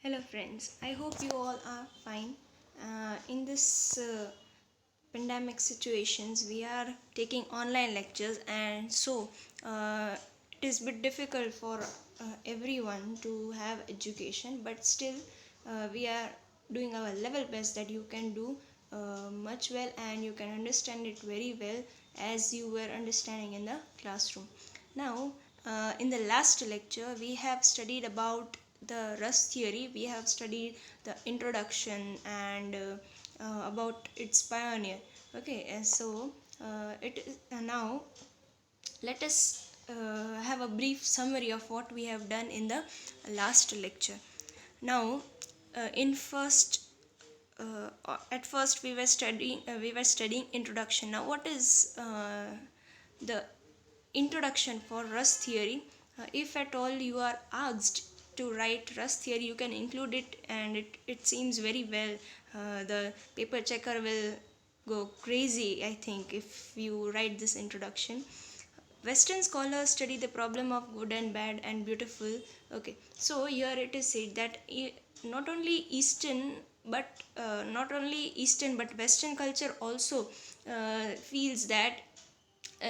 Hello, friends. I hope you all are fine. In this pandemic situations, we are taking online lectures, and so it is a bit difficult for everyone to have education. But still, we are doing our level best that you can do much well and you can understand it very well as you were understanding in the classroom. Now, in the last lecture, we have studied about the Rust theory. We have studied the introduction and about its pioneer. Okay, so it is now let us have a brief summary of what we have done in the last lecture. Now, in first at first we were studying introduction. Now, what is the introduction for Rust theory? If at all you are asked to write Rust theory, you can include it, and it seems very well. The paper checker will go crazy, I think, if you write this introduction. Western scholars study the problem of good and bad and beautiful. Okay, so here it is said that not only Eastern but Western culture also feels that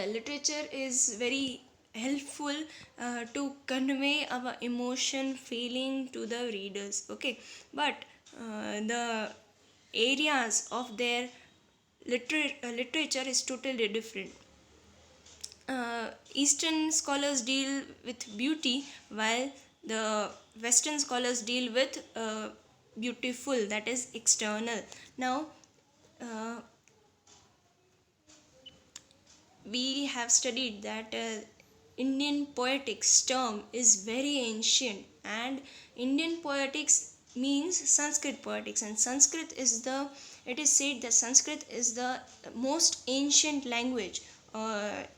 literature is very helpful to convey our emotion feeling to the readers. Okay, but the areas of their literature is totally different. Eastern scholars deal with beauty, while the Western scholars deal with beautiful, that is external. Now, uh, we have studied that Indian poetics term is very ancient, and Indian poetics means Sanskrit poetics, and Sanskrit is the it is said that Sanskrit is the most ancient language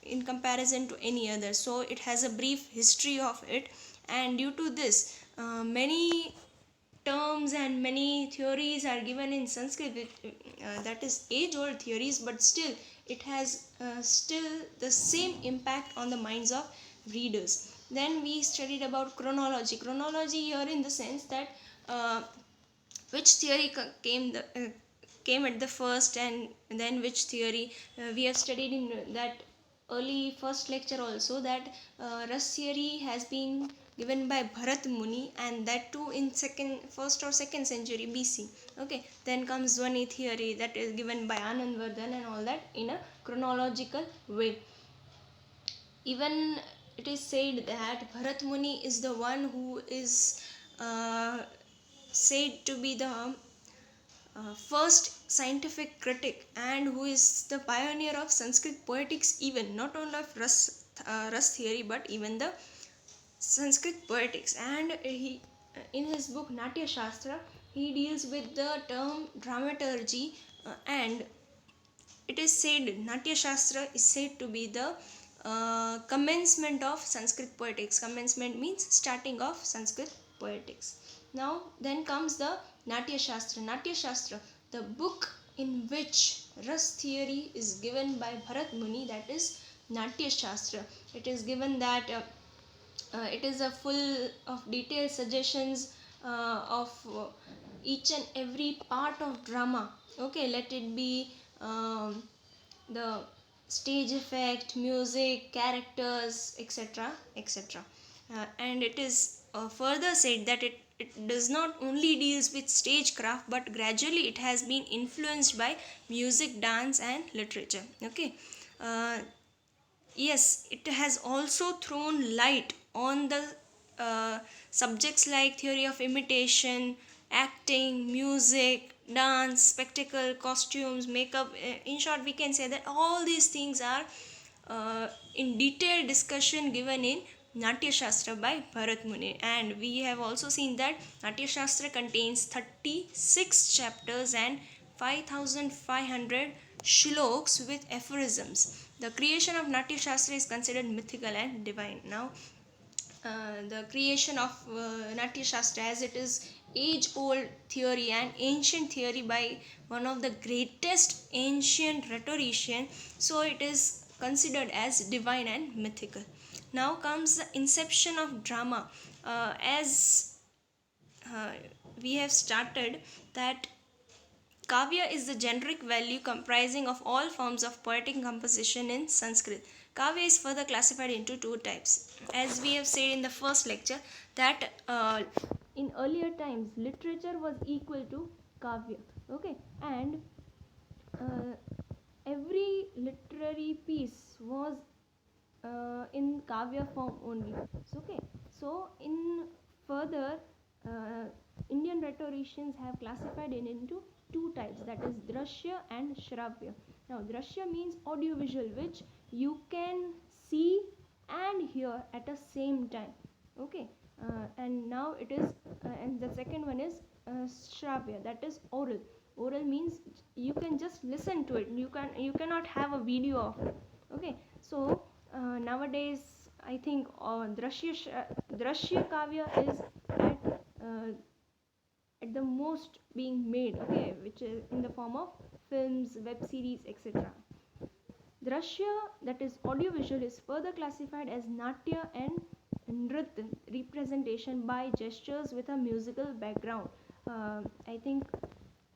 in comparison to any other. So it has a brief history of it, and due to this, many terms and many theories are given in Sanskrit, that is age old theories, but still it has still the same impact on the minds of readers. Then we studied about chronology here, in the sense that which theory came at the first, and then which theory. We have studied in that early first lecture also that Rus theory has been given by Bharat Muni, and that too in first or second century BC. Okay, then comes Zwani theory, that is given by Anand Vardhan, and all that in a chronological way. Even it is said that Bharat Muni is the one who is uh, said to be the first scientific critic, and who is the pioneer of Sanskrit poetics, even not only of Rus theory but even the Sanskrit poetics. And in his book Natya Shastra, he deals with the term dramaturgy, and it is said Natya Shastra is said to be the commencement of Sanskrit poetics. Commencement means starting of Sanskrit poetics. Now, then comes the Natya Shastra. Natya Shastra, the book in which Ras theory is given by Bharat Muni, that is Natya Shastra. It is given that it is a full of detailed suggestions of each and every part of drama. Okay, let it be the stage effect, music, characters, etc., etc. And it is further said that it does not only deals with stagecraft, but gradually it has been influenced by music, dance, and literature. Okay, uh, yes, it has also thrown light on the subjects like theory of imitation, acting, music, dance, spectacle, costumes, makeup. In short, we can say that all these things are in detailed discussion given in Natya Shastra by Bharat Muni. And we have also seen that Natya Shastra contains 36 chapters and 5500 shloks with aphorisms. The creation of Natya Shastra is considered mythical and divine. Now, the creation of Natya Shastra, as it is age old theory and ancient theory by one of the greatest ancient rhetorician, so it is considered as divine and mythical. Now comes the inception of drama. As we have started that Kavya is the generic value comprising of all forms of poetic composition in Sanskrit. Kavya is further classified into two types. As we have said in the first lecture, that in earlier times literature was equal to Kavya. Okay, and uh, every literary piece was in Kavya form only. So, okay, so in further, uh, Indian rhetoricians have classified it into two types, that is Drashya and Shravya. Now, Drashya means audiovisual, which you can see and hear at the same time. Okay, and now it is, and the second one is Shravya, that is oral. Oral means you can just listen to it. You cannot have a video of it. Okay, so nowadays I think Drashya Kavya is at the most being made, okay, which is in the form of films, web series, etc. Drashya, that is audiovisual, is further classified as Natya and Nritya, representation by gestures with a musical background. I think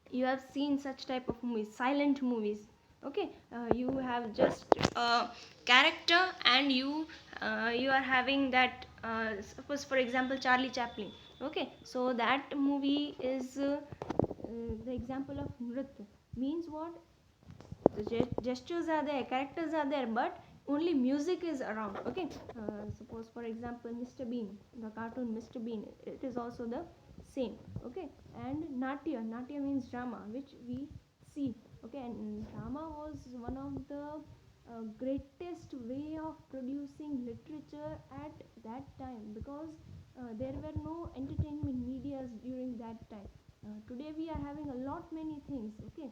you have seen such type of movies, silent movies. Okay, you have just a character and you are having that, suppose for example Charlie Chaplin. Okay, so that movie is the example of Nritya. Means what? The gestures are there, characters are there, but only music is around. Okay, suppose for example Mr. Bean, the cartoon Mr. Bean, it is also the same. Okay, and Natya means drama, which we see. Okay, and drama was one of the greatest way of producing literature at that time, because there were no entertainment medias during that time. Today we are having a lot many things. Okay,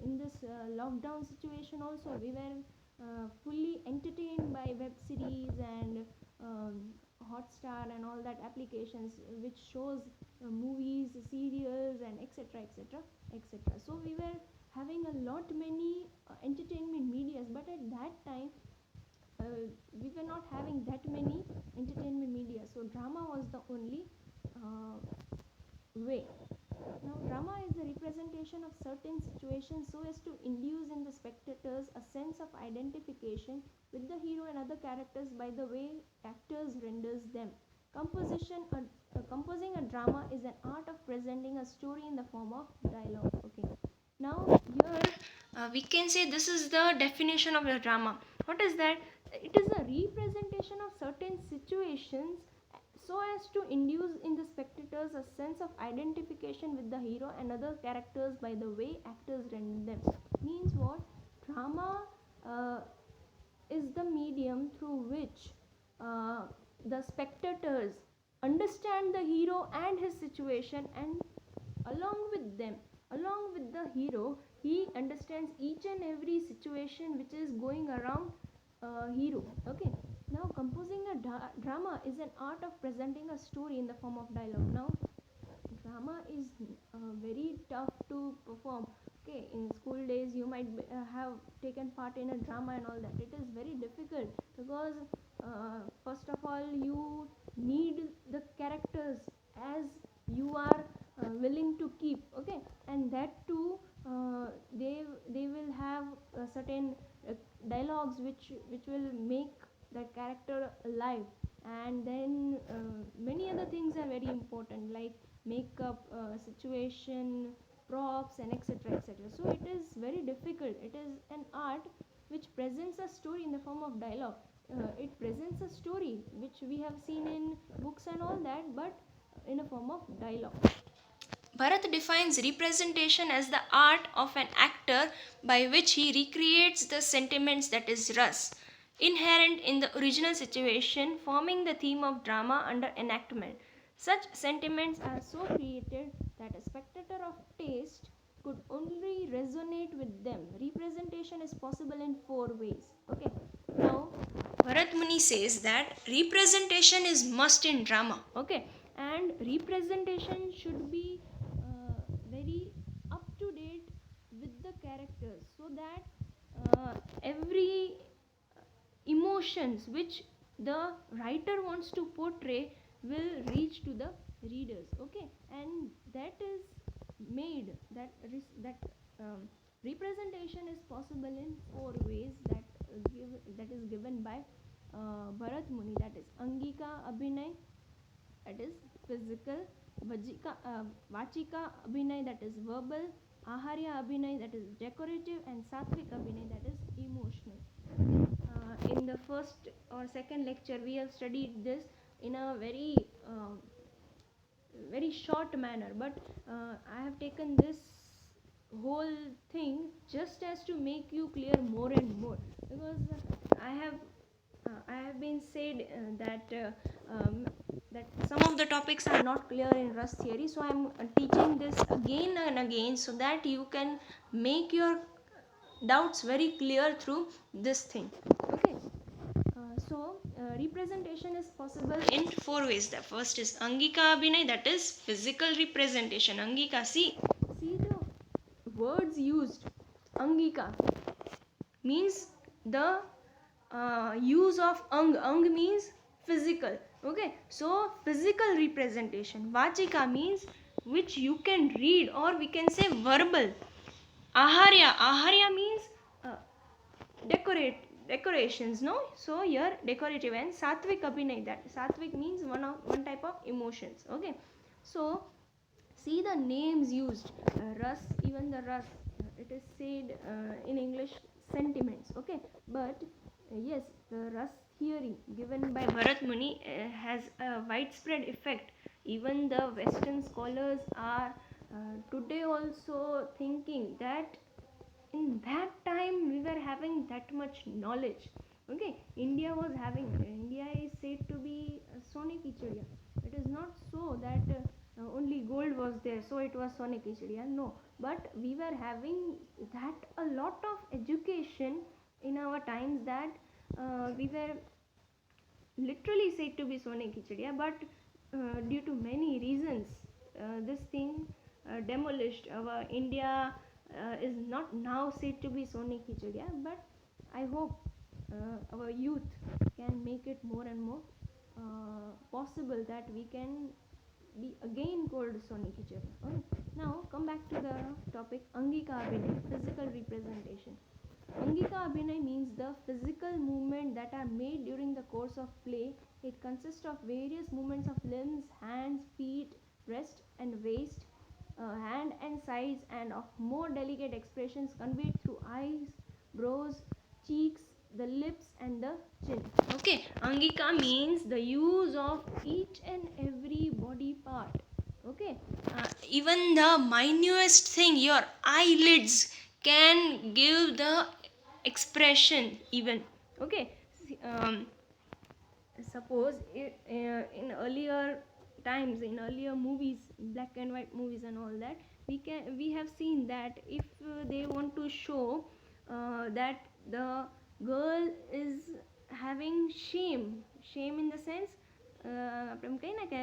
in this lockdown situation also we were fully entertained by web series and Hotstar and all that applications which shows movies, serials, and etc, etc, etc. So we were having a lot many entertainment medias, but at that time we were not having that many entertainment media, so drama was the only uh, way. Now, drama is the representation of certain situations so as to induce in the spectators a sense of identification with the hero and other characters by the way actors renders them. Composing a drama is an art of presenting a story in the form of dialogue. Okay. Now, here we can say this is the definition of the drama. What is that? It is a representation of certain situations so as to induce in the spectators a sense of identification with the hero and other characters by the way actors render them. Means what? Drama is the medium through which the spectators understand the hero and his situation, and along with them, along with the hero, he understands each and every situation which is going around hero. Okay, now composing a drama is an art of presenting a story in the form of dialogue. Now drama is very tough to perform. Okay, in school days you might have taken part in a drama and all that. It is very difficult because first of all you need the characters as you are willing to keep. Okay, and that too they will have certain dialogues which will make that character alive, and then many other things are very important, like makeup, situation, props, and etc, etc. So it is very difficult. It is an art which presents a story in the form of dialogue. It presents a story which we have seen in books and all that, but in a form of dialogue. Bharat defines representation as the art of an actor by which he recreates the sentiments, that is ras, inherent in the original situation, forming the theme of drama under enactment. Such sentiments are so created that a spectator of taste could only resonate with them. Representation is possible in four ways. Okay. Now, Bharat Muni says that representation is must in drama. Okay, and representation should be very up to date with the characters, so that every emotions which the writer wants to portray will reach to the readers. Okay, and that is made that representation is possible in four ways that is given by Bharat Muni, that is Angika Abhinay, that is physical, Vachika Abhinay, that is verbal, Aharya Abhinay, that is decorative, and Satvik Abhinay, that is emotional. In the first or second lecture we have studied this in a very short manner, but I have taken this whole thing just as to make you clear more and more, because I have been said that some of the topics are not clear in Rust theory, so I'm teaching this again and again so that you can make your doubts very clear through this thing. Okay, representation is possible in four ways. The first is Angika Abhinay, that is physical representation. Angika, see the words used. Angika means the use of ang means physical. Okay, so physical representation. Vachika means which you can read, or we can say verbal. Aharya means uh, decorations, no? So here decorative. And Satvik Abhinay, that Satvik means one type of emotions. Okay, so see the names used. Ras, even the ras, it is said in English sentiments. Okay, but yes, the ras theory given by Bharat Muni has a widespread effect. Even the Western scholars are today also thinking that in that time we were having that much knowledge. Okay, India is said to be Sone ki Chidiya. It is not so that only gold was there, so it was Sone ki Chidiya. No, but we were having that a lot of education in our times, that we were literally said to be Sone ki Chidiya, but due to many reasons, this thing demolished. Our India is not now said to be Sone ki Chidiya, but I hope our youth can make it more and more possible that we can be again called Sone ki Chidiya. Okay. Now come back to the topic Angika Abhinay, physical representation. Angika Abhinay means the physical movement that are made during the course of play. It consists of various movements of limbs, hands, feet, breast and waist, hand and sides, and of more delicate expressions conveyed through eyes, brows, cheeks, the lips and the chin. Okay, Angika means the use of each and every body part. Okay, even the minutest thing, your eyelids can give the expression even. Okay, suppose in earlier times, in earlier movies, black and white movies and all that, we have seen that if they want to show that the girl is having shame in the sense આપણે એમ કહીએ ને કે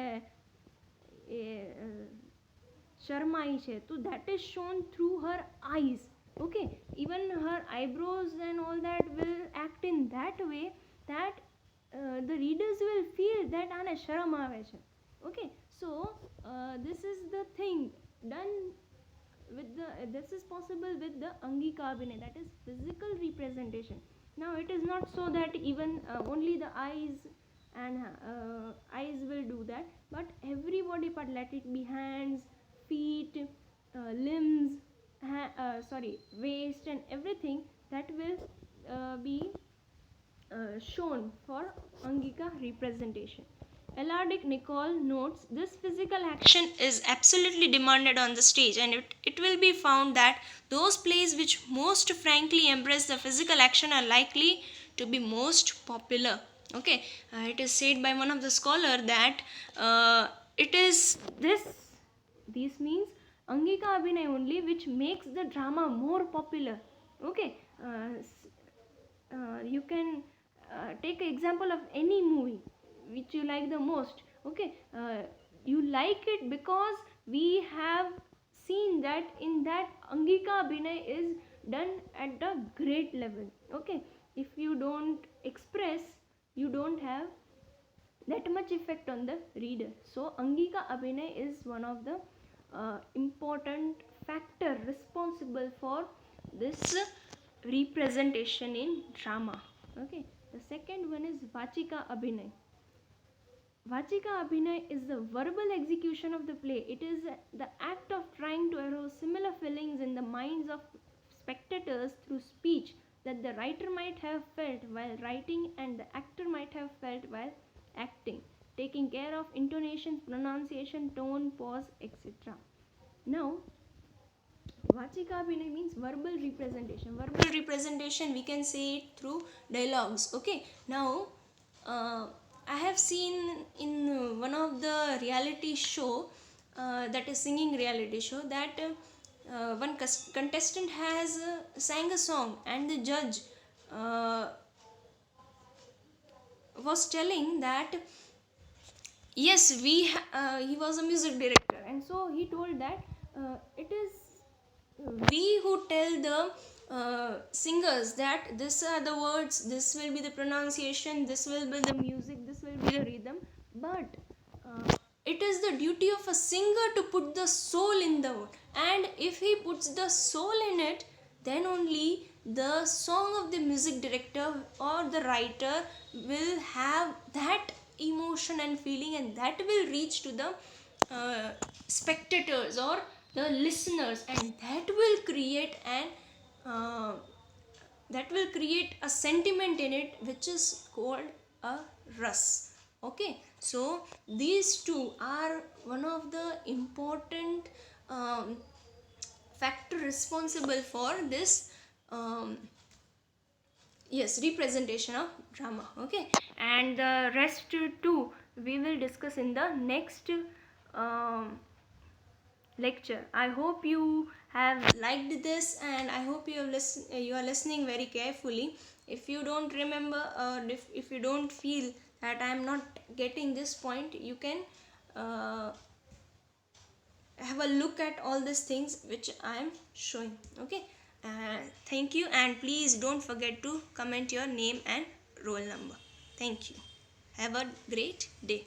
શરમાઈ છે, તો that is shown through her eyes. Okay, even her eyebrows and all that will act in that way that the readers will feel that આને શરમ આવે છે. Okay, so this is the thing done with this is possible with the Angika Abhinay, that is physical representation. Now it is not so that even only the eyes will do that, but every body part, let it be hands, feet, limbs, waist and everything, that will be shown for Angika representation. Elardic Nicole notes this physical action is absolutely demanded on the stage, and it will be found that those plays which most frankly embrace the physical action are likely to be most popular. Okay, it is said by one of the scholar that it is this means Angika Abhinay only which makes the drama more popular. Okay, you can take an example of any movie which you like the most. Okay, you like it because we have seen that in that Angika Abhinay is done at a great level. Okay, if you don't express, you don't have that much effect on the reader. So Angika Abhinay is one of the important factor responsible for this representation in drama. Okay, the second one is Vachika Abhinay. Vachika Abhinay is the verbal execution of the play. It is the act of trying to arouse similar feelings in the minds of spectators through speech that the writer might have felt while writing and the actor might have felt while acting, taking care of intonation, pronunciation, tone, pause, etc. Now, Vachika Abhinay means verbal representation. Verbal representation, we can say it through dialogues. Okay, now I have seen in one of the reality show, that is singing reality show, that one contestant has sang a song, and the judge was telling that yes, he was a music director, and so he told that it is we who tell the singers that this are the words, this will be the pronunciation, this will be the music, this will be the rhythm, but it is the duty of a singer to put the soul in the word, and if he puts the soul in it, then only the song of the music director or the writer will have that emotion and feeling, and that will reach to the spectators or the listeners, and uh, that will create a sentiment in it, which is called a ras. Okay, so these two are one of the important factor responsible for this yes, representation of drama. Okay, and the rest too we will discuss in the next um, lecture. I hope you have liked this, and I hope you are listening very carefully. If you don't remember, or if you don't feel that I am not getting this point, you can uh, have a look at all these things which I am showing. Okay, thank you, and please don't forget to comment your name and roll number. Thank you. Have a great day.